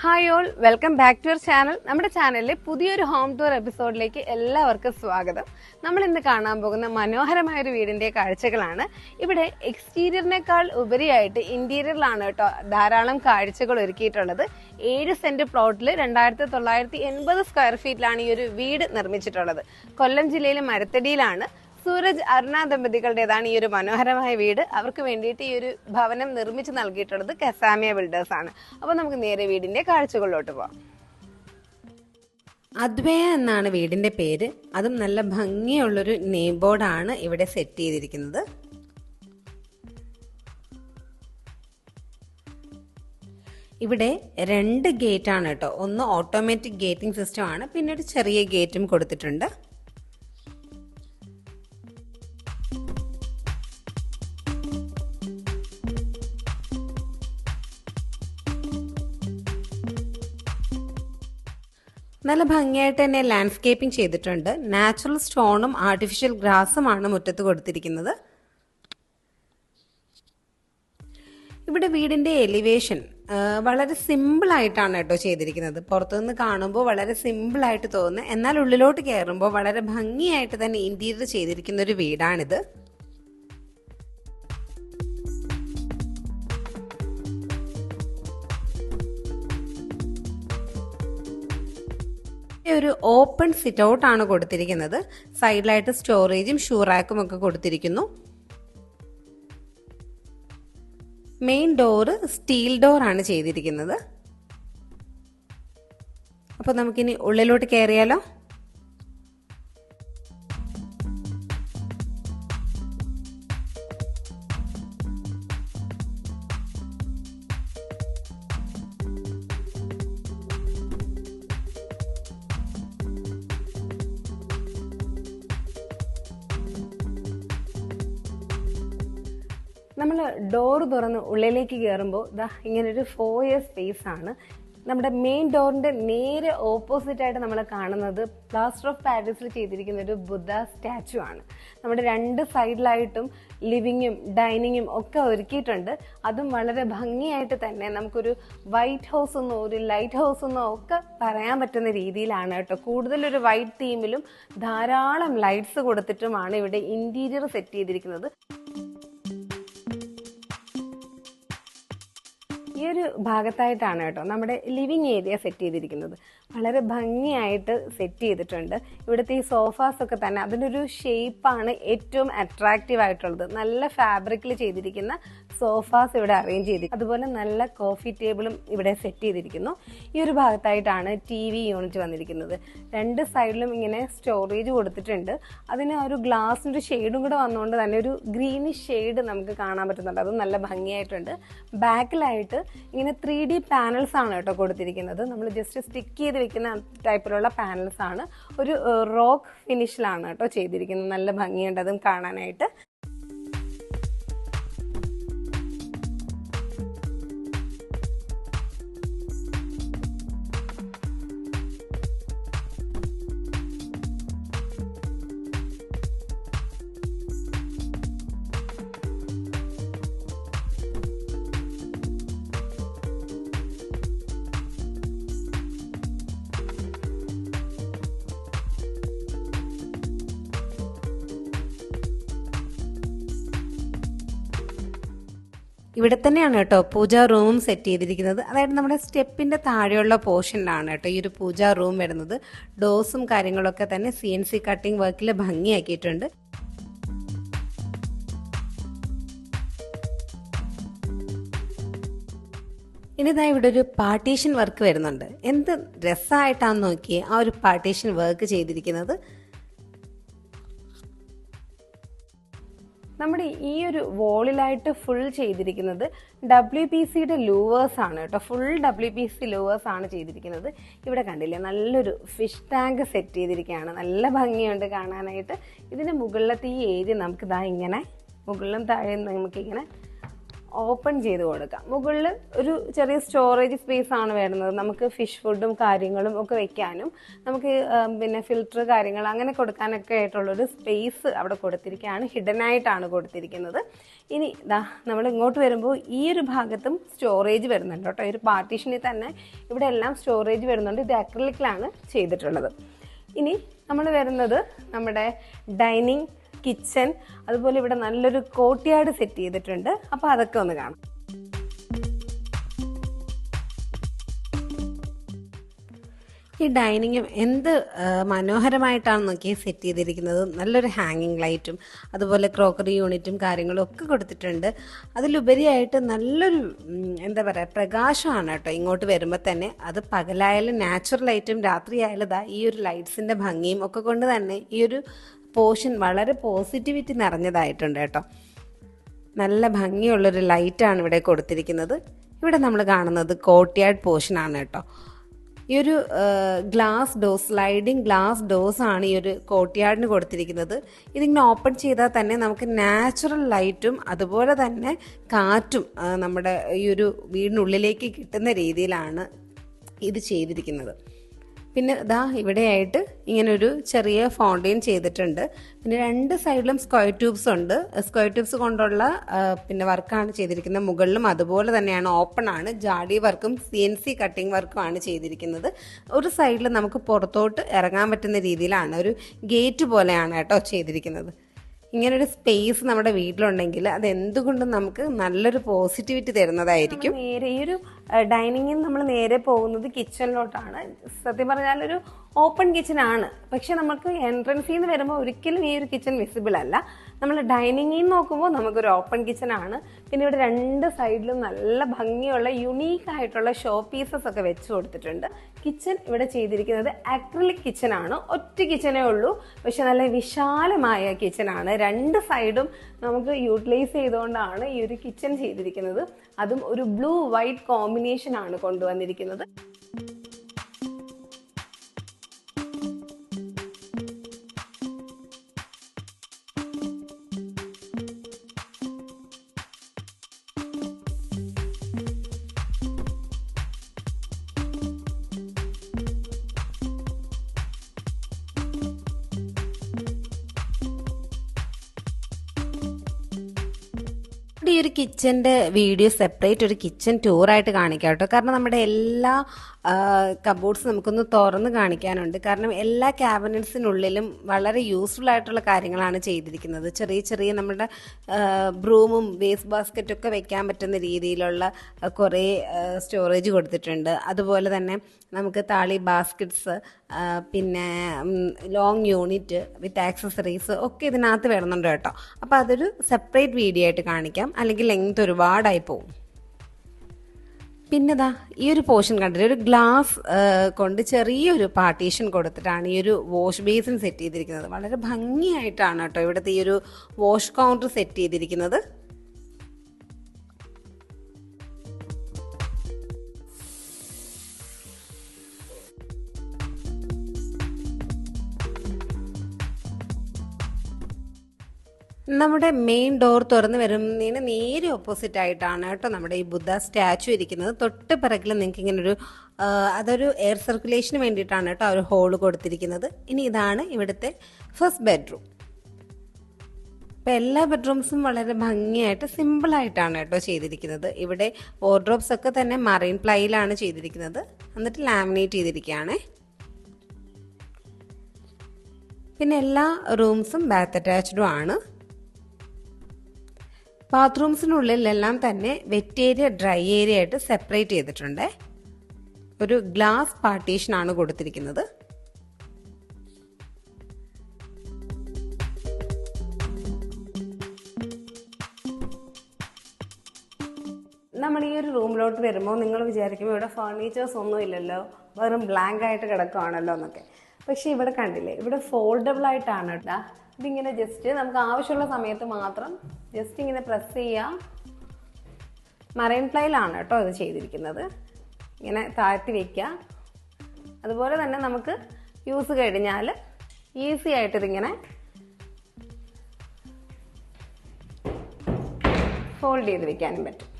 Hi all, welcome back to your channel. നമ്മുടെ ചാനലിലെ പുതിയൊരു ഹോം ടൂർ എപ്പിസോഡിലേക്ക് എല്ലാവർക്കും സ്വാഗതം. നമ്മൾ ഇന്ന് കാണാൻ പോകുന്ന മനോഹരമായൊരു വീടിന്റെ കാഴ്ചകളാണ്. ഇവിടെ എക്സ്റ്റീരിയറിനേക്കാൾ ഉപരിയായിട്ട് ഇന്റീരിയറിലാണ് കേട്ടോ ധാരാളം കാഴ്ചകൾ ഒരുക്കിയിട്ടുള്ളത്. 7 സെന്റ് പ്ലോട്ടിൽ 2980 സ്ക്വയർ ഫീറ്റിലാണ് ഈ ഒരു വീട് നിർമ്മിച്ചിട്ടുള്ളത്. കൊല്ലം ജില്ലയിലെ മരത്തടിയിലാണ്. സൂരജ് അരുണ ദമ്പതികളുടേതാണ് ഈ ഒരു മനോഹരമായ വീട്. അവർക്ക് വേണ്ടിയിട്ട് ഈ ഒരു ഭവനം നിർമ്മിച്ച് നൽകിയിട്ടുള്ളത് കസാമിയ ബിൽഡേഴ്സ് ആണ്. അപ്പോൾ നമുക്ക് നേരെ വീടിന്റെ കാഴ്ചകളിലോട്ട് പോവാം. അദ്വയ എന്നാണ് വീടിന്റെ പേര്. അതും നല്ല ഭംഗിയുള്ളൊരു നെയിം ബോർഡാണ് ഇവിടെ സെറ്റ് ചെയ്തിരിക്കുന്നത്. ഇവിടെ 2 ഗേറ്റ് ആണ് കേട്ടോ. ഒന്ന് ഓട്ടോമാറ്റിക് ഗേറ്റിംഗ് സിസ്റ്റം ആണ്, പിന്നെ ഒരു ചെറിയ ഗേറ്റും കൊടുത്തിട്ടുണ്ട്. നല്ല ഭംഗിയായിട്ട് തന്നെ ലാൻഡ്സ്കേപ്പിംഗ് ചെയ്തിട്ടുണ്ട്. നാച്ചുറൽ സ്റ്റോണും ആർട്ടിഫിഷ്യൽ ഗ്രാസുമാണ് മുറ്റത്ത് കൊടുത്തിരിക്കുന്നത്. ഇവിടെ വീടിന്റെ എലിവേഷൻ വളരെ സിമ്പിൾ ആയിട്ടാണ് കേട്ടോ ചെയ്തിരിക്കുന്നത്. പുറത്തുനിന്ന് കാണുമ്പോൾ വളരെ സിമ്പിൾ ആയിട്ട് തോന്നുന്നു, എന്നാൽ ഉള്ളിലോട്ട് കയറുമ്പോൾ വളരെ ഭംഗിയായിട്ട് തന്നെ ഇന്റീരിയർ ചെയ്തിരിക്കുന്ന ഒരു വീടാണിത്. ഒരു ഓപ്പൺ സിറ്റ് ഔട്ട് ആണ് കൊടുത്തിരിക്കുന്നത്. സൈഡിലായിട്ട് സ്റ്റോറേജും ഷൂ റാക്കും ഒക്കെ കൊടുത്തിരിക്കുന്നു. മെയിൻ ഡോറ് സ്റ്റീൽ ഡോർ ആണ് ചെയ്തിരിക്കുന്നത്. അപ്പൊ നമുക്കിനി ഉള്ളിലോട്ട് കയറിയാലോ. നമ്മൾ ഡോർ തുറന്ന് ഉള്ളിലേക്ക് കയറുമ്പോൾ ഇങ്ങനൊരു 4 ഇയർ സ്പേസ് ആണ്. നമ്മുടെ മെയിൻ ഡോറിന്റെ നേരെ ഓപ്പോസിറ്റ് ആയിട്ട് നമ്മൾ കാണുന്നത് പ്ലാസ്റ്റർ ഓഫ് പാരീസിൽ ചെയ്തിരിക്കുന്ന ഒരു ബുദ്ധ സ്റ്റാച്ചു ആണ്. നമ്മുടെ 2 സൈഡിലായിട്ടും ലിവിങ്ങും ഡൈനിങ്ങും ഒക്കെ ഒരുക്കിയിട്ടുണ്ട്. അതും വളരെ ഭംഗിയായിട്ട് തന്നെ നമുക്കൊരു വൈറ്റ് ഹൗസ് എന്നോ ഒരു ലൈറ്റ് ഹൗസ് എന്നോ ഒക്കെ പറയാൻ പറ്റുന്ന രീതിയിലാണ് കേട്ടോ. കൂടുതലൊരു വൈറ്റ് തീമിലും ധാരാളം ലൈറ്റ്സ് കൊടുത്തിട്ടുമാണ് ഇവിടെ ഇന്റീരിയർ സെറ്റ് ചെയ്തിരിക്കുന്നത്. ഈ ഒരു ഭാഗത്തായിട്ടാണ് കേട്ടോ നമ്മുടെ ലിവിങ് ഏരിയ സെറ്റ് ചെയ്തിരിക്കുന്നത്. വളരെ ഭംഗിയായിട്ട് സെറ്റ് ചെയ്തിട്ടുണ്ട്. ഇവിടുത്തെ ഈ സോഫാസ് ഒക്കെ തന്നെ അതിനൊരു ഷേപ്പാണ് ഏറ്റവും അട്രാക്റ്റീവ് ആയിട്ടുള്ളത്. നല്ല ഫാബ്രിക്കിൽ ചെയ്തിരിക്കുന്ന സോഫാസ് ഇവിടെ അറേഞ്ച് ചെയ്തിരിക്കും. അതുപോലെ നല്ല കോഫി ടേബിളും ഇവിടെ സെറ്റ് ചെയ്തിരിക്കുന്നു. ഈ ഒരു ഭാഗത്തായിട്ടാണ് TV യൂണിറ്റ് വന്നിരിക്കുന്നത്. 2 സൈഡിലും ഇങ്ങനെ സ്റ്റോറേജ് കൊടുത്തിട്ടുണ്ട്. അതിന് ഒരു ഗ്ലാസിൻ്റെ ഷെയ്ഡും കൂടെ വന്നുകൊണ്ട് തന്നെ ഒരു ഗ്രീനിഷ് ഷെയ്ഡ് നമുക്ക് കാണാൻ പറ്റുന്നുണ്ട്. അതും നല്ല ഭംഗിയായിട്ടുണ്ട്. ബാക്കിലായിട്ട് ഇങ്ങനെ 3D പാനൽസ് ആണ് കേട്ടോ കൊടുത്തിരിക്കുന്നത്. നമ്മൾ ജസ്റ്റ് സ്റ്റിക്ക് ചെയ്ത് വെക്കുന്ന ടൈപ്പിലുള്ള പാനൽസ് ആണ്. ഒരു റോക്ക് ഫിനിഷിലാണ് കേട്ടോ ചെയ്തിരിക്കുന്നത്. നല്ല ഭംഗിയുണ്ട് അതും കാണാനായിട്ട്. ഇവിടെ തന്നെയാണ് കേട്ടോ പൂജാ റൂം സെറ്റ് ചെയ്തിരിക്കുന്നത്. അതായത് നമ്മുടെ സ്റ്റെപ്പിന്റെ താഴെയുള്ള പോർഷനിലാണ് കേട്ടോ ഈ ഒരു പൂജാ റൂം വരുന്നത്. ഡോസും കാര്യങ്ങളൊക്കെ തന്നെ CNC കട്ടിംഗ് വർക്കിൽ ഭംഗിയാക്കിയിട്ടുണ്ട്. ഇനിതാ ഇവിടെ ഒരു പാർട്ടീഷൻ വർക്ക് വരുന്നുണ്ട്. എന്ത് രസമായിട്ടാന്ന് നോക്കിയേ ആ ഒരു പാർട്ടീഷൻ വർക്ക് ചെയ്തിരിക്കുന്നത്. നമ്മുടെ ഈ ഒരു വോളിലായിട്ട് ഫുൾ ചെയ്തിരിക്കുന്നത് WPCയുടെ ലൂവേഴ്സ് ആണ് കേട്ടോ. ഫുൾ WPC ലൂവേഴ്സ് ആണ് ചെയ്തിരിക്കുന്നത്. ഇവിടെ കണ്ടില്ലേ നല്ലൊരു ഫിഷ് ടാങ്ക് സെറ്റ് ചെയ്തിരിക്കുകയാണ്. നല്ല ഭംഗിയുണ്ട് കാണാനായിട്ട്. ഇതിന് മുകളിലത്തെ ഈ ഏരിയ നമുക്ക് ഇങ്ങനെ മുകളിലും താഴെ നമുക്കിങ്ങനെ ഓപ്പൺ ചെയ്ത് കൊടുക്കാം. മുകളിൽ ഒരു ചെറിയ സ്റ്റോറേജ് സ്പേസ് ആണ് വരുന്നത്. നമുക്ക് ഫിഷ് ഫുഡും കാര്യങ്ങളും ഒക്കെ വെക്കാനും നമുക്ക് പിന്നെ ഫിൽറ്റർ കാര്യങ്ങൾ അങ്ങനെ കൊടുക്കാനൊക്കെ ആയിട്ടുള്ളൊരു സ്പേസ് അവിടെ കൊടുത്തിരിക്കുകയാണ്. ഹിഡൻ ആയിട്ടാണ് കൊടുത്തിരിക്കുന്നത്. ഇനി ഇതാ നമ്മൾ ഇങ്ങോട്ട് വരുമ്പോൾ ഈ ഒരു ഭാഗത്തും സ്റ്റോറേജ് വരുന്നുണ്ട് കേട്ടോ. ഈ ഒരു പാർട്ടീഷനിൽ തന്നെ ഇവിടെ എല്ലാം സ്റ്റോറേജ് വരുന്നുണ്ട്. ഇത് അക്രിലിക്കിലാണ് ചെയ്തിട്ടുള്ളത്. ഇനി നമ്മൾ വരുന്നത് നമ്മുടെ ഡൈനിങ്, കിച്ചൺ, അതുപോലെ ഇവിടെ നല്ലൊരു കോർട്ട്യാർഡ് സെറ്റ് ചെയ്തിട്ടുണ്ട്. അപ്പോൾ അതൊക്കെ ഒന്ന് കാണാം. ഈ ഡൈനിങ്ങും എന്ത് മനോഹരമായിട്ടാണ് നോക്കി സെറ്റ് ചെയ്തിരിക്കുന്നത്. നല്ലൊരു ഹാങ്ങിങ് ലൈറ്റും അതുപോലെ ക്രോക്കറി യൂണിറ്റും കാര്യങ്ങളും ഒക്കെ കൊടുത്തിട്ടുണ്ട്. അതിലുപരിയായിട്ട് നല്ലൊരു എന്താ പറയുക പ്രകാശമാണ് കേട്ടോ ഇങ്ങോട്ട് വരുമ്പോൾ തന്നെ. അത് പകലായാലും നാച്ചുറൽ ലൈറ്റും രാത്രിയായാലും ഇതാ ഈ ഒരു ലൈറ്റ്സിൻ്റെ ഭംഗിയും ഒക്കെ കൊണ്ട് തന്നെ ഈ ഒരു പോർഷൻ വളരെ പോസിറ്റിവിറ്റി നിറഞ്ഞതായിട്ടുണ്ട് കേട്ടോ. നല്ല ഭംഗിയുള്ളൊരു ലൈറ്റാണ് ഇവിടെ കൊടുത്തിരിക്കുന്നത്. ഇവിടെ നമ്മൾ കാണുന്നത് കോർട്ട്യാർഡ് പോർഷനാണ് കേട്ടോ. ഈ ഒരു glass door, sliding glass doors ആണ് ഈ ഒരു കോർട്ട്യാർഡിന് കൊടുത്തിരിക്കുന്നത്. ഇതിങ്ങനെ ഓപ്പൺ ചെയ്താൽ തന്നെ നമുക്ക് നാച്ചുറൽ ലൈറ്റും അതുപോലെ തന്നെ കാറ്റും നമ്മുടെ ഈ ഒരു വീടിനുള്ളിലേക്ക് കിട്ടുന്ന രീതിയിലാണ് ഇത് ചെയ്തിരിക്കുന്നത്. പിന്നെ ഇതാ ഇവിടെയായിട്ട് ഇങ്ങനൊരു ചെറിയ ഫൗണ്ടെയിൻ ചെയ്തിട്ടുണ്ട്. പിന്നെ രണ്ട് സൈഡിലും സ്ക്വയർ ട്യൂബ്സ് ഉണ്ട്. സ്ക്വയർ ട്യൂബ്സ് കൊണ്ടുള്ള പിന്നെ വർക്കാണ് ചെയ്തിരിക്കുന്നത്. മുകളിലും അതുപോലെ തന്നെയാണ്, ഓപ്പൺ ആണ്. ജാഡി വർക്കും CNC കട്ടിംഗ് വർക്കും ആണ് ചെയ്തിരിക്കുന്നത്. ഒരു സൈഡിൽ നമുക്ക് പുറത്തോട്ട് ഇറങ്ങാൻ പറ്റുന്ന രീതിയിലാണ്, ഒരു ഗേറ്റ് പോലെയാണ് കേട്ടോ ചെയ്തിരിക്കുന്നത്. ഇങ്ങനൊരു സ്പേസ് നമ്മുടെ വീട്ടിലുണ്ടെങ്കിൽ അത് എന്തുകൊണ്ടും നമുക്ക് നല്ലൊരു പോസിറ്റിവിറ്റി തരുന്നതായിരിക്കും. നേരെ ഈ ഒരു ഡൈനിങ്ങിൽ നമ്മൾ നേരെ പോകുന്നത് കിച്ചണിലോട്ടാണ്. സത്യം പറഞ്ഞാൽ ഒരു ഓപ്പൺ കിച്ചൺ ആണ്. പക്ഷെ നമുക്ക് എൻട്രൻസിൽ നിന്ന് വരുമ്പോൾ ഒരിക്കലും ഈ ഒരു കിച്ചൺ വിസിബിൾ അല്ല. നമ്മൾ ഡൈനിങ്ങിൽ നിന്ന് നോക്കുമ്പോൾ നമുക്കൊരു ഓപ്പൺ കിച്ചൺ ആണ്. പിന്നെ ഇവിടെ രണ്ട് സൈഡിലും നല്ല ഭംഗിയുള്ള യുണീക്ക് ആയിട്ടുള്ള ഷോ പീസസ് ഒക്കെ വെച്ച് കൊടുത്തിട്ടുണ്ട്. കിച്ചൺ ഇവിടെ ചെയ്തിരിക്കുന്നത് അക്രിലിക് കിച്ചൺ ആണ്. ഒറ്റ കിച്ചണേ ഉള്ളൂ, പക്ഷെ നല്ല വിശാലമായ കിച്ചൺ ആണ്. രണ്ട് സൈഡും നമുക്ക് യൂട്ടിലൈസ് ചെയ്തുകൊണ്ടാണ് ഈ ഒരു കിച്ചൺ ചെയ്തിരിക്കുന്നത്. അതും ഒരു ബ്ലൂ വൈറ്റ് കോമ്പിനേഷൻ ആണ് കൊണ്ടുവന്നിരിക്കുന്നത്. ഈ ഒരു കിച്ചൻ്റെ വീഡിയോ സെപ്പറേറ്റ് ഒരു കിച്ചൺ ടൂറായിട്ട് കാണിക്കാം കേട്ടോ. കാരണം നമ്മുടെ എല്ലാ കബോർഡ്സ് നമുക്കൊന്ന് തുറന്ന് കാണിക്കാനുണ്ട്. കാരണം എല്ലാ ക്യാബിനറ്റ്സിനുള്ളിലും വളരെ യൂസ്ഫുൾ ആയിട്ടുള്ള കാര്യങ്ങളാണ് ചെയ്തിരിക്കുന്നത്. ചെറിയ ചെറിയ നമ്മുടെ ബ്രൂമും വേസ്റ്റ് ബാസ്ക്കറ്റും ഒക്കെ വെക്കാൻ പറ്റുന്ന രീതിയിലുള്ള കുറേ സ്റ്റോറേജ് കൊടുത്തിട്ടുണ്ട്. അതുപോലെ തന്നെ നമുക്ക് താളി ബാസ്ക്കറ്റ്സ്, പിന്നെ ലോങ് യൂണിറ്റ് വിത്ത് ആക്സസറീസ് ഒക്കെ ഇതിനകത്ത് വരുന്നുണ്ട് കേട്ടോ. അപ്പോൾ അതൊരു സെപ്പറേറ്റ് വീഡിയോ ആയിട്ട് കാണിക്കാം, അല്ലെങ്കിൽ ലെങ്ത് ഒരുപാടായി പോകും. പിന്നെതാ ഈ ഒരു പോർഷൻ കണ്ടിട്ട് ഒരു ഗ്ലാസ് കൊണ്ട് ചെറിയൊരു പാർട്ടീഷൻ കൊടുത്തിട്ടാണ് ഈ ഒരു വാഷ് ബേസിൻ സെറ്റ് ചെയ്തിരിക്കുന്നത്. വളരെ ഭംഗിയായിട്ടാണ് കേട്ടോ ഇവിടുത്തെ ഈ ഒരു വാഷ് കൗണ്ടർ സെറ്റ് ചെയ്തിരിക്കുന്നത്. നമ്മുടെ മെയിൻ ഡോർ തുറന്ന് വരുന്നതിന് നേരെ ഓപ്പോസിറ്റ് ആയിട്ടാണ് കേട്ടോ നമ്മുടെ ഈ ബുദ്ധ സ്റ്റാച്ചു ഇരിക്കുന്നത്. തൊട്ട് പിറകിൽ നിങ്ങൾക്ക് ഇങ്ങനൊരു അതൊരു എയർ സർക്കുലേഷന് വേണ്ടിയിട്ടാണ് കേട്ടോ ഒരു ഹോള് കൊടുത്തിരിക്കുന്നത്. ഇനി ഇതാണ് ഇവിടുത്തെ ഫസ്റ്റ് ബെഡ്റൂം. അപ്പം എല്ലാ ബെഡ്റൂംസും വളരെ ഭംഗിയായിട്ട് സിമ്പിളായിട്ടാണ് കേട്ടോ ചെയ്തിരിക്കുന്നത്. ഇവിടെ വാർഡ്രോബ്സ് ഒക്കെ തന്നെ മറൈൻ പ്ലൈയിലാണ് ചെയ്തിരിക്കുന്നത്, എന്നിട്ട് ലാമിനേറ്റ് ചെയ്തിരിക്കുകയാണ്. പിന്നെ എല്ലാ റൂംസും ബാത്ത് അറ്റാച്ച്ഡും ആണ്. ബാത്റൂംസിനുള്ളിലെല്ലാം തന്നെ വെറ്റ് ഏരിയ ഡ്രൈ ഏരിയ ആയിട്ട് സെപ്പറേറ്റ് ചെയ്തിട്ടുണ്ട്. ഒരു ഗ്ലാസ് പാർട്ടീഷനാണ് കൊടുത്തിരിക്കുന്നത്. നമ്മൾ ഈ ഒരു റൂമിലോട്ട് വരുമ്പോൾ നിങ്ങൾ വിചാരിക്കുമ്പോൾ ഇവിടെ ഫർണിച്ചേഴ്സ് ഒന്നും ഇല്ലല്ലോ, വെറും ബ്ലാങ്ക് ആയിട്ട് കിടക്കുകയാണല്ലോ എന്നൊക്കെ. പക്ഷേ ഇവിടെ കണ്ടില്ലേ, ഇവിടെ ഫോൾഡബിൾ ആയിട്ടാണ് കേട്ടോ. ഇതിങ്ങനെ ജസ്റ്റ് നമുക്ക് ആവശ്യമുള്ള സമയത്ത് മാത്രം ജസ്റ്റ് ഇങ്ങനെ പ്രസ് ചെയ്യാം. മറൈൻ പ്ലൈയിലാണ് കേട്ടോ ഇത് ചെയ്തിരിക്കുന്നത്. ഇങ്ങനെ താഴ്ത്തി വയ്ക്കുക. അതുപോലെ തന്നെ നമുക്ക് യൂസ് കഴിഞ്ഞാൽ ഈസി ആയിട്ട് ഇതിങ്ങനെ ഫോൾഡ് ചെയ്ത് വെക്കാനും പറ്റും.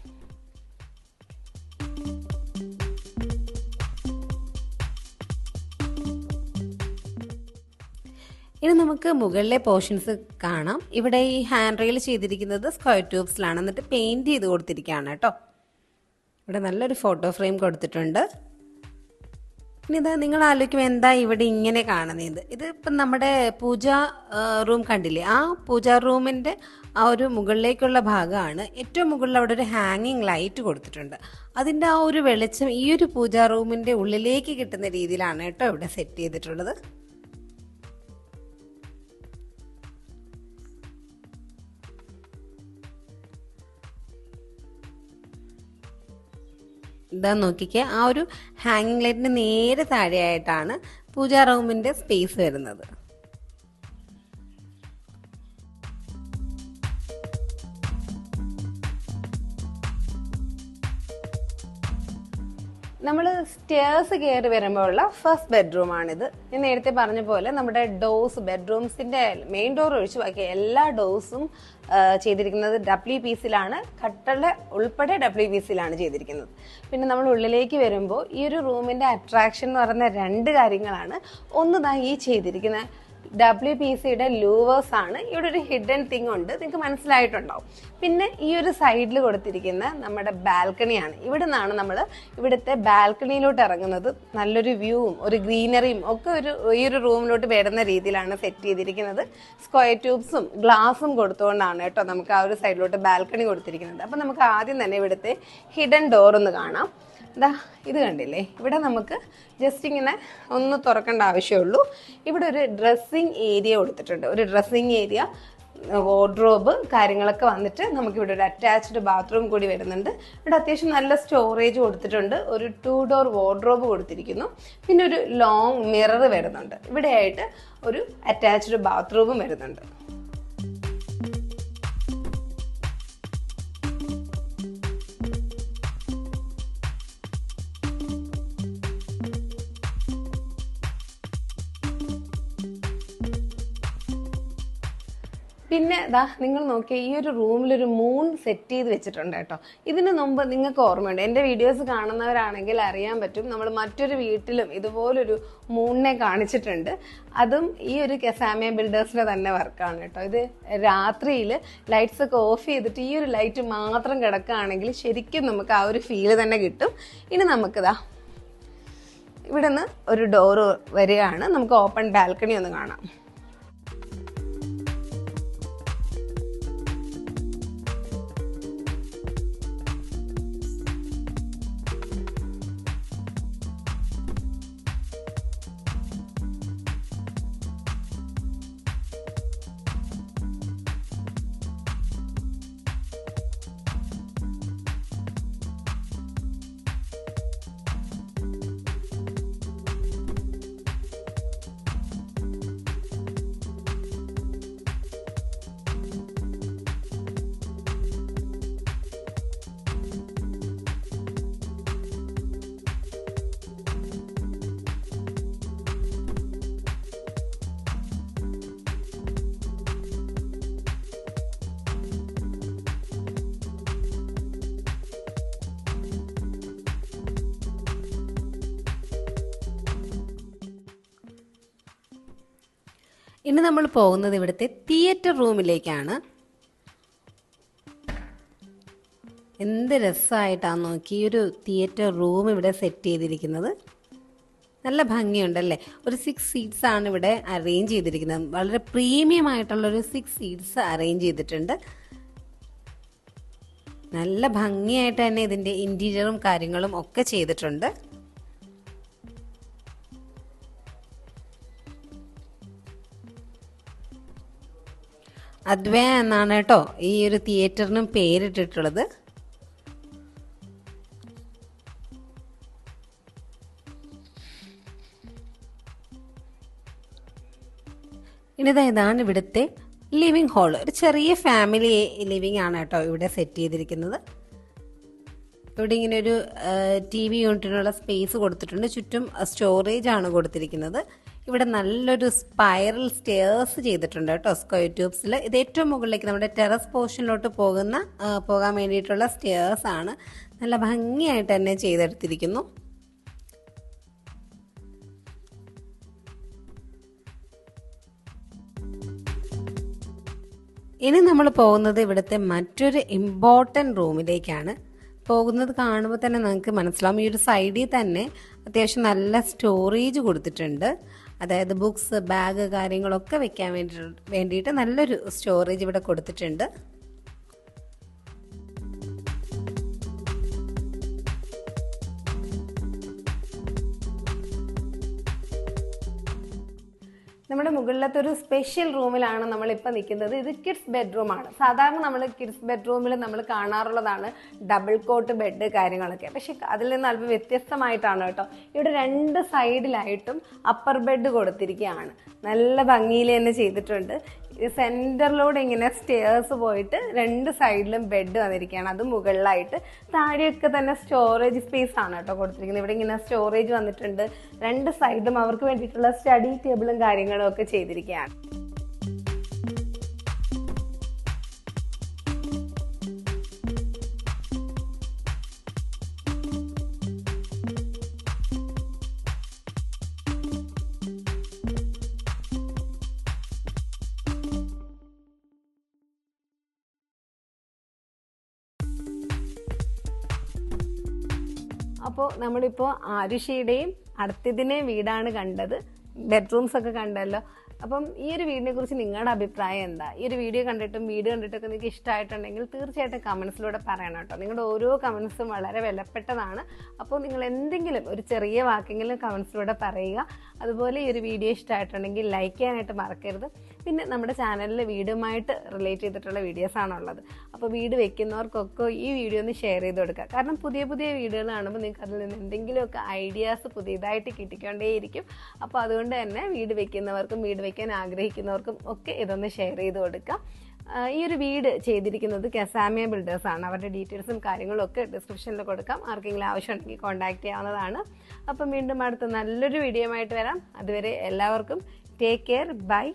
ഇനി നമുക്ക് മുകളിലെ പോർഷൻസ് കാണാം. ഇവിടെ ഈ ഹാൻഡ് റെയിൽ ചെയ്തിരിക്കുന്നത് സ്ക്വയർ ട്യൂബ്സിലാണ്, എന്നിട്ട് പെയിൻറ് ചെയ്ത് കൊടുത്തിരിക്കുകയാണ് കേട്ടോ. ഇവിടെ നല്ലൊരു ഫോട്ടോ ഫ്രെയിം കൊടുത്തിട്ടുണ്ട്. ഇനി ഇതാ നിങ്ങൾ ആലോചിക്കും എന്താ ഇവിടെ ഇങ്ങനെ കാണുന്നത്. ഇത് ഇപ്പം നമ്മുടെ പൂജാ റൂം കണ്ടില്ലേ, ആ പൂജാ റൂമിൻ്റെ ആ ഒരു മുകളിലേക്കുള്ള ഭാഗമാണ്. ഏറ്റവും മുകളിൽ അവിടെ ഒരു ഹാങ്ങിങ് ലൈറ്റ് കൊടുത്തിട്ടുണ്ട്. അതിൻ്റെ ആ ഒരു വെളിച്ചം ഈ ഒരു പൂജാ റൂമിൻ്റെ ഉള്ളിലേക്ക് കിട്ടുന്ന രീതിയിലാണ് കേട്ടോ ഇവിടെ സെറ്റ് ചെയ്തിട്ടുള്ളത്. ഇതാ നോക്കിക്കേ, ആ ഒരു ഹാങ്ങിങ് ലൈറ്റിന് നേരെ താഴെയായിട്ടാണ് പൂജാ റൂമിന്റെ സ്പേസ് വരുന്നത്. നമ്മൾ സ്റ്റെയർസ് കയറി വരുമ്പോഴുള്ള ഫസ്റ്റ് ബെഡ്റൂമാണിത്. ഞാൻ നേരത്തെ പറഞ്ഞ പോലെ നമ്മുടെ ഡോർസ്, ബെഡ്റൂംസിന്റെ മെയിൻ ഡോർ ഒഴിച്ച് ബാക്കി എല്ലാ ഡോർസും ചെയ്തിരിക്കുന്നത് WPCയിലാണ്. കട്ടള ഉൾപ്പെടെ WPCയിലാണ് ചെയ്തിരിക്കുന്നത്. പിന്നെ നമ്മൾ ഉള്ളിലേക്ക് വരുമ്പോൾ ഈ ഒരു റൂമിന്റെ അട്രാക്ഷൻ എന്ന് പറയുന്ന 2 കാര്യങ്ങളാണ്. ഒന്ന് ഈ ചെയ്തിരിക്കുന്ന WPCയുടെ ലൂവേഴ്സ് ആണ്. ഇവിടെ ഒരു ഹിഡൻ തിങ് ഉണ്ട്, നിങ്ങൾക്ക് മനസ്സിലായിട്ടുണ്ടാവും. പിന്നെ ഈ ഒരു സൈഡിൽ കൊടുത്തിരിക്കുന്ന നമ്മുടെ ബാൽക്കണിയാണ്. ഇവിടെ നിന്നാണ് നമ്മൾ ഇവിടുത്തെ ബാൽക്കണിയിലോട്ട് ഇറങ്ങുന്നത്. നല്ലൊരു വ്യൂവും ഒരു ഗ്രീനറിയും ഒക്കെ ഈ ഒരു റൂമിലോട്ട് വരുന്ന രീതിയിലാണ് സെറ്റ് ചെയ്തിരിക്കുന്നത്. സ്ക്വയർ ട്യൂബ്സും ഗ്ലാസും കൊടുത്തുകൊണ്ടാണ് കേട്ടോ നമുക്ക് ആ ഒരു സൈഡിലോട്ട് ബാൽക്കണി കൊടുത്തിരിക്കുന്നത്. അപ്പം നമുക്ക് ആദ്യം തന്നെ ഇവിടുത്തെ ഹിഡൻ ഡോർ ഒന്ന് കാണാം. ഇത് കണ്ടില്ലേ, ഇവിടെ നമുക്ക് ജസ്റ്റ് ഇങ്ങനെ ഒന്ന് തുറക്കേണ്ട ആവശ്യമുള്ളൂ. ഇവിടെ ഒരു ഡ്രസ്സിങ് ഏരിയ കൊടുത്തിട്ടുണ്ട്. ഒരു ഡ്രസ്സിങ് ഏരിയ, വാർഡ്രോബ് കാര്യങ്ങളൊക്കെ വന്നിട്ട് നമുക്കിവിടെ ഒരു അറ്റാച്ച്ഡ് ബാത്റൂം കൂടി വരുന്നുണ്ട്. ഇവിടെ അത്യാവശ്യം നല്ല സ്റ്റോറേജ് കൊടുത്തിട്ടുണ്ട്. ഒരു 2 ഡോർ വാർഡ്രോബ് കൊടുത്തിരിക്കുന്നു. പിന്നെ ഒരു ലോങ് മിറർ വരുന്നുണ്ട്. ഇവിടെയായിട്ട് ഒരു അറ്റാച്ച്ഡ് ബാത്റൂമും വരുന്നുണ്ട്. പിന്നെ നിങ്ങൾ നോക്കിയ ഈ ഒരു റൂമിലൊരു മൂൺ സെറ്റ് ചെയ്ത് വെച്ചിട്ടുണ്ട് കേട്ടോ. ഇതിന് മുമ്പ് നിങ്ങൾക്ക് ഓർമ്മയുണ്ട്, എൻ്റെ വീഡിയോസ് കാണുന്നവരാണെങ്കിൽ അറിയാൻ പറ്റും, നമ്മൾ മറ്റൊരു വീട്ടിലും ഇതുപോലൊരു മൂണിനെ കാണിച്ചിട്ടുണ്ട്. അതും ഈ ഒരു കെസാമിയ ബിൽഡേഴ്സിന്റെ തന്നെ വർക്കാണ് കേട്ടോ. ഇത് രാത്രിയിൽ ലൈറ്റ്സ് ഒക്കെ ഓഫ് ചെയ്തിട്ട് ഈ ഒരു ലൈറ്റ് മാത്രം കിടക്കുകയാണെങ്കിൽ ശരിക്കും നമുക്ക് ആ ഒരു ഫീല് തന്നെ കിട്ടും. ഇനി നമുക്കിതാ ഇവിടെ നിന്ന് ഒരു ഡോറ് വരികയാണ്. നമുക്ക് ഓപ്പൺ ബാൽക്കണി ഒന്ന് കാണാം. ഇനി നമ്മൾ പോകുന്നത് ഇവിടുത്തെ തിയേറ്റർ റൂമിലേക്കാണ്. എന്ത് രസമായിട്ടാണ് നോക്കി ഈ ഒരു തിയേറ്റർ റൂം ഇവിടെ സെറ്റ് ചെയ്തിരിക്കുന്നത്. നല്ല ഭംഗിയുണ്ടല്ലേ. ഒരു 6 സീറ്റ്സ് ആണ് ഇവിടെ അറേഞ്ച് ചെയ്തിരിക്കുന്നത്. വളരെ പ്രീമിയം ആയിട്ടുള്ളൊരു 6 സീറ്റ്സ് അറേഞ്ച് ചെയ്തിട്ടുണ്ട്. നല്ല ഭംഗിയായിട്ട് തന്നെ ഇതിൻ്റെ ഇൻറ്റീരിയറും കാര്യങ്ങളും ഒക്കെ ചെയ്തിട്ടുണ്ട്. അദ്വയ എന്നാണ് കേട്ടോ ഈ ഒരു തിയേറ്ററിനും പേരിട്ടിട്ടുള്ളത്. ഇതാണ് ഇവിടുത്തെ ലിവിങ് ഹാൾ. ഒരു ചെറിയ ഫാമിലി ലിവിങ് ആണ് കേട്ടോ ഇവിടെ സെറ്റ് ചെയ്തിരിക്കുന്നത്. ഇവിടെ ഇങ്ങനെ ഒരു TV യൂണിറ്റിനുള്ള സ്പേസ് കൊടുത്തിട്ടുണ്ട്. ചുറ്റും സ്റ്റോറേജ് ആണ് കൊടുത്തിരിക്കുന്നത്. ഇവിടെ നല്ലൊരു സ്പൈറൽ സ്റ്റെയർസ് ചെയ്തിട്ടുണ്ട് കേട്ടോ, സ്ക്വയർ ട്യൂബ്സിൽ. ഇത് ഏറ്റവും മുകളിലേക്ക് നമ്മുടെ ടെറസ് പോർഷനിലോട്ട് പോകാൻ വേണ്ടിയിട്ടുള്ള സ്റ്റെയർസ് ആണ്. നല്ല ഭംഗിയായിട്ട് തന്നെ ചെയ്തെടുത്തിരിക്കുന്നു. ഇനി നമ്മൾ പോകുന്നത് ഇവിടുത്തെ മറ്റൊരു ഇമ്പോർട്ടൻറ്റ് റൂമിലേക്കാണ്. പോകുന്നത് കാണുമ്പോൾ തന്നെ നമുക്ക് മനസ്സിലാവും, ഈ ഒരു സൈഡിൽ തന്നെ അത്യാവശ്യം നല്ല സ്റ്റോറേജ് കൊടുത്തിട്ടുണ്ട്. അതായത് ബുക്സ്, ബാഗ് കാര്യങ്ങളൊക്കെ വെക്കാൻ വേണ്ടിയിട്ട് നല്ലൊരു സ്റ്റോറേജ് ഇവിടെ കൊടുത്തിട്ടുണ്ട്. നമ്മുടെ മുകളിലത്തെ ഒരു സ്പെഷ്യൽ റൂമിലാണ് നമ്മളിപ്പോൾ നിൽക്കുന്നത്. ഇത് കിഡ്സ് ബെഡ്റൂമാണ്. സാധാരണ നമ്മൾ കിഡ്സ് ബെഡ്റൂമിൽ നമ്മൾ കാണാറുള്ളതാണ് ഡബിൾ കോട്ട് ബെഡ് കാര്യങ്ങളൊക്കെ. പക്ഷെ അതിൽ നിന്ന് അല്പം വ്യത്യസ്തമായിട്ടാണ് കേട്ടോ. ഇവിടെ 2 സൈഡിലായിട്ടും അപ്പർ ബെഡ് കൊടുത്തിരിക്കുകയാണ്. നല്ല ഭംഗിയിൽ തന്നെ ചെയ്തിട്ടുണ്ട്. സെൻറ്ററിലൂടെ ഇങ്ങനെ സ്റ്റെയർസ് പോയിട്ട് 2 സൈഡിലും ബെഡ് വന്നിരിക്കുകയാണ്. അത് മുകളിലായിട്ട് താഴെയൊക്കെ തന്നെ സ്റ്റോറേജ് സ്പേസ് ആണ് കേട്ടോ കൊടുത്തിരിക്കുന്നത്. ഇവിടെ ഇങ്ങനെ സ്റ്റോറേജ് വന്നിട്ടുണ്ട്. 2 സൈഡിലും അവർക്ക് വേണ്ടിയിട്ടുള്ള സ്റ്റഡി ടേബിളും കാര്യങ്ങളും ഒക്കെ ചെയ്തിരിക്കുകയാണ്. അപ്പോൾ നമ്മളിപ്പോൾ ആരുഷിയുടെയും അടുത്തതിൻ്റെയും വീടാണ് കണ്ടത്. ബെഡ്റൂംസ് ഒക്കെ കണ്ടല്ലോ. അപ്പം ഈ ഒരു വീടിനെ കുറിച്ച് നിങ്ങളുടെ അഭിപ്രായം എന്താ? ഈ ഒരു വീഡിയോ കണ്ടിട്ടൊക്കെ നിങ്ങൾക്ക് ഇഷ്ടമായിട്ടുണ്ടെങ്കിൽ തീർച്ചയായിട്ടും കമൻസിലൂടെ പറയണം കേട്ടോ. നിങ്ങളുടെ ഓരോ കമൻസും വളരെ വിലപ്പെട്ടതാണ്. അപ്പോൾ നിങ്ങൾ എന്തെങ്കിലും ഒരു ചെറിയ വാക്കെങ്കിലും കമൻസിലൂടെ പറയുക. അതുപോലെ ഈ ഒരു വീഡിയോ ഇഷ്ടമായിട്ടുണ്ടെങ്കിൽ ലൈക്ക് ചെയ്യാനായിട്ട് മറക്കരുത്. പിന്നെ നമ്മുടെ ചാനലിൽ വീടുമായിട്ട് റിലേറ്റ് ചെയ്തിട്ടുള്ള വീഡിയോസാണുള്ളത്. അപ്പോൾ വീട് വെക്കുന്നവർക്കൊക്കെ ഈ വീഡിയോ ഒന്ന് ഷെയർ ചെയ്ത് കൊടുക്കുക. കാരണം പുതിയ വീഡിയോകൾ കാണുമ്പോൾ നിങ്ങൾക്ക് അതിൽ നിന്ന് എന്തെങ്കിലുമൊക്കെ ഐഡിയാസ് പുതിയതായിട്ട് കിട്ടിക്കൊണ്ടേയിരിക്കും. അപ്പോൾ അതുകൊണ്ട് തന്നെ വീട് വെക്കുന്നവർക്കും വീട് വെക്കാൻ ആഗ്രഹിക്കുന്നവർക്കും ഒക്കെ ഇതൊന്ന് ഷെയർ ചെയ്ത് കൊടുക്കുക. ഈ ഒരു വീട് ചെയ്തിരിക്കുന്നത് കസാമിയ ബിൽഡേഴ്സാണ്. അവരുടെ ഡീറ്റെയിൽസും കാര്യങ്ങളും ഒക്കെ ഡിസ്ക്രിപ്ഷനിൽ കൊടുക്കാം. ആർക്കെങ്കിലും ആവശ്യമുണ്ടെങ്കിൽ കോൺടാക്ട് ചെയ്യാവുന്നതാണ്. അപ്പം വീണ്ടും അടുത്ത നല്ലൊരു വീഡിയോ ആയിട്ട് വരാം. അതുവരെ എല്ലാവർക്കും ടേക്ക് കെയർ, ബൈ.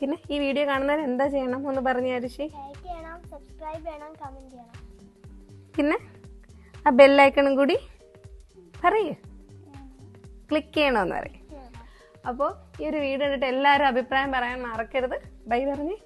പിന്നെ ഈ വീഡിയോ കാണുന്നവർ എന്താ ചെയ്യണം ഒന്ന് പറഞ്ഞു ആരുഷി? സബ്സ്ക്രൈബ് ചെയ്യണം, കമന്റ് ചെയ്യണം. പിന്നെ ആ ബെല്ലൈക്കണും കൂടി പറയൂ, ക്ലിക്ക് ചെയ്യണമെന്ന് പറയും. അപ്പോൾ ഈ ഒരു വീഡിയോ കണ്ടിട്ട് എല്ലാവരും അഭിപ്രായം പറയാൻ മറക്കരുത്. ബൈ പറഞ്ഞേ.